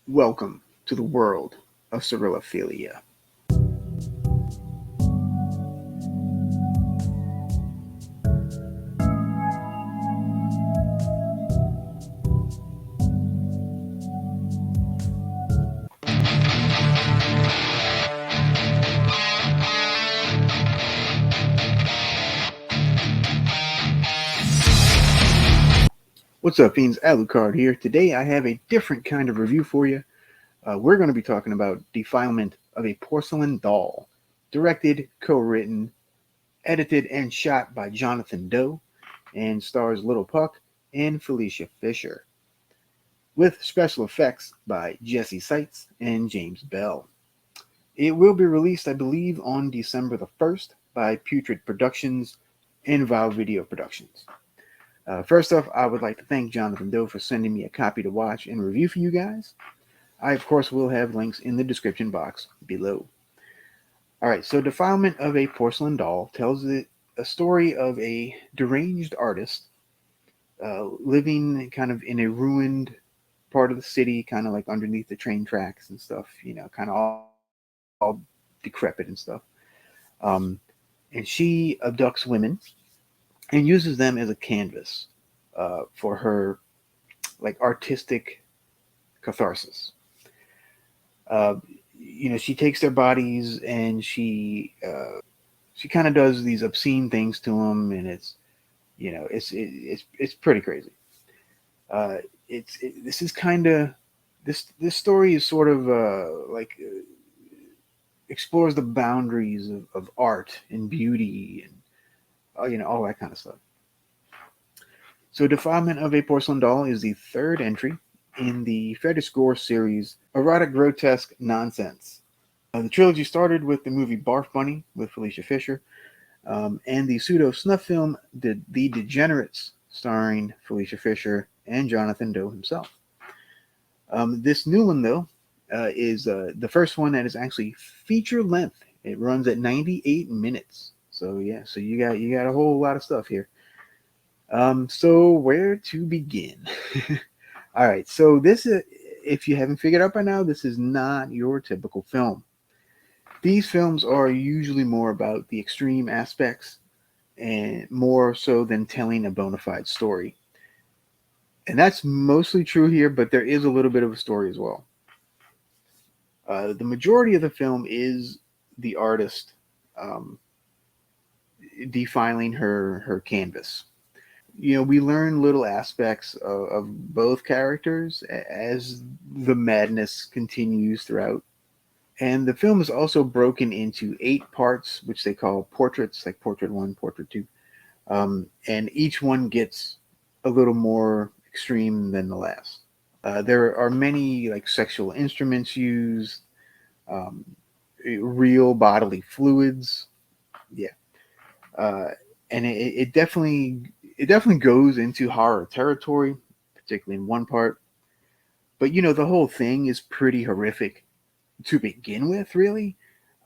Welcome to the world of salirophilia. What's up, fiends? Alucard here. Today I have a different kind of review for you. We're going to be talking about Defilement of a Porcelain Doll, directed, co-written, edited, and shot by Jonathan Doe, and stars Little Puck and Felicia Fisher, with special effects by Jesse Seitz and James Bell. It will be released, I believe, on December the 1st by Putrid Productions and Vow Video Productions. First off, I would like to thank Jonathan Doe for sending me a copy to watch and review for you guys. I, of course, will have links in the description box below. All right, so Defilement of a Porcelain Doll tells a story of a deranged artist living kind of in a ruined part of the city, kind of like underneath the train tracks and stuff, kind of all decrepit and stuff. Um, and she abducts women and uses them as a canvas for her like artistic catharsis. Uh, she takes their bodies and she kind of does these obscene things to them, and it's pretty crazy. Uh, this is kind of this story is sort of explores the boundaries of art and beauty and all that kind of stuff. So, Defilement of a Porcelain Doll is the third entry in the fetish-gore series Erotic Grotesque Nonsense. The trilogy started with the movie Barf Bunny with Felicia Fisher, and the pseudo snuff film The Degenerates, starring Felicia Fisher and Jonathan Doe himself. This new one, though, is the first one that is actually feature length. It runs at 98 minutes. So yeah, so you got a whole lot of stuff here. So where to begin? All right, so this is, if you haven't figured out by now, this is not your typical film. These films are usually more about the extreme aspects and more so than telling a bona fide story. And that's mostly true here, but there is a little bit of a story as well. The majority of the film is the artist um, defiling her canvas. We learn little aspects of both characters as the madness continues throughout. And the film is also broken into 8 parts, which they call portraits, like Portrait 1, Portrait 2. And each one gets a little more extreme than the last. There are many like sexual instruments used, um, real bodily fluids. Yeah, uh, and it definitely goes into horror territory, particularly in one part. But the whole thing is pretty horrific to begin with, really.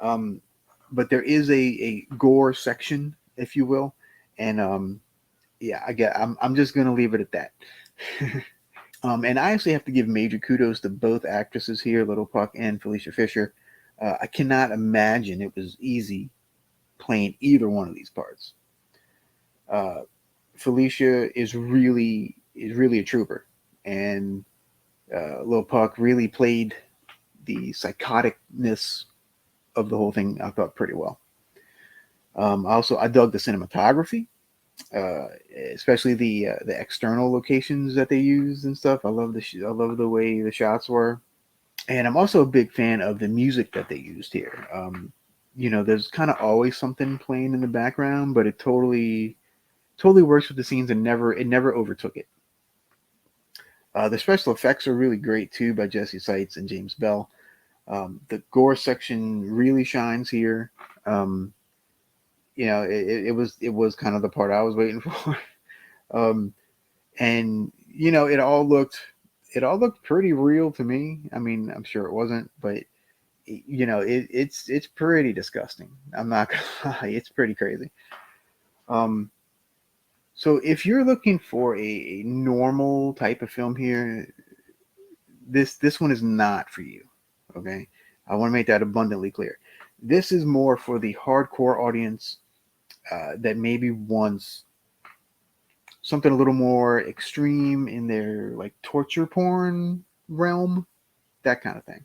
Um, but there is a gore section, if you will, and yeah, I'm just gonna leave it at that. And I actually have to give major kudos to both actresses here, Little Puck and Felicia Fisher. I cannot imagine it was easy playing either one of these parts. Uh, Felicia is really a trooper, and Lil Puck really played the psychoticness of the whole thing. I thought pretty well. Also, I dug the cinematography, uh, especially the external locations that they used and stuff. I love the way the shots were, and I'm also a big fan of the music that they used here. There's kind of always something playing in the background, but it totally works with the scenes and never overtook it. The special effects are really great too by Jesse Seitz and James Bell. The gore section really shines here. Um, it was kind of the part I was waiting for. um, and it all looked pretty real to me. I mean, I'm sure it wasn't, but it's pretty disgusting. I'm not gonna lie, it's pretty crazy. Um, so if you're looking for a normal type of film here, this one is not for you. Okay, I want to make that abundantly clear. This is more for the hardcore audience that maybe wants something a little more extreme in their like torture porn realm, that kind of thing.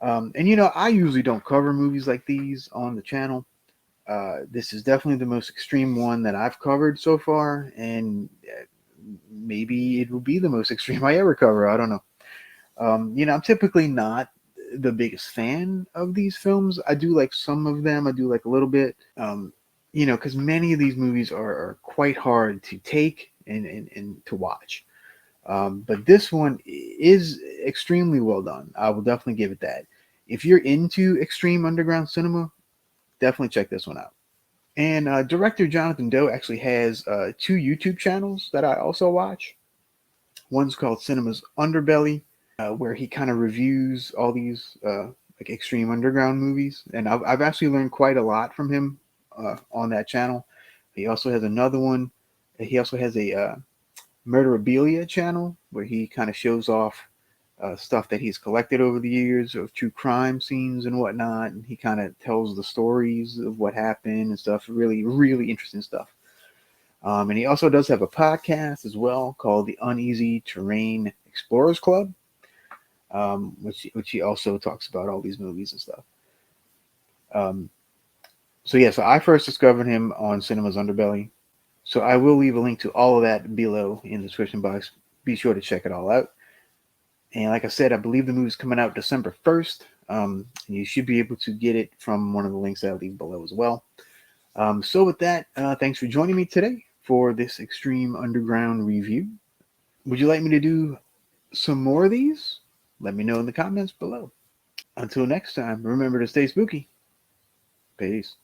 And I usually don't cover movies like these on the channel. This is definitely the most extreme one that I've covered so far, and maybe it will be the most extreme I ever cover. I don't know. I'm typically not the biggest fan of these films. I do like some of them. I do like a little bit. Because many of these movies are quite hard to take and to watch. But this one is extremely well done. I will definitely give it that. If you're into extreme underground cinema, definitely check this one out. And director Jonathan Doe actually has two YouTube channels that I also watch. One's called Cinema's Underbelly, where he kind of reviews all these like extreme underground movies, and I've actually learned quite a lot from him on that channel. He also has another one. He also has a Murderabilia channel where he kind of shows off stuff that he's collected over the years of true crime scenes and whatnot, and he kind of tells the stories of what happened and stuff. Really, really interesting stuff. And he also does have a podcast as well called the Uneasy Terrain Explorers Club, which he also talks about all these movies and stuff. Um, so I first discovered him on Cinema's Underbelly. So I will leave a link to all of that below in the description box. Be sure to check it all out. And like I said, I believe the movie's coming out December 1st. And you should be able to get it from one of the links I'll leave below as well. So with that, thanks for joining me today for this Extreme Underground review. Would you like me to do some more of these? Let me know in the comments below. Until next time, remember to stay spooky. Peace.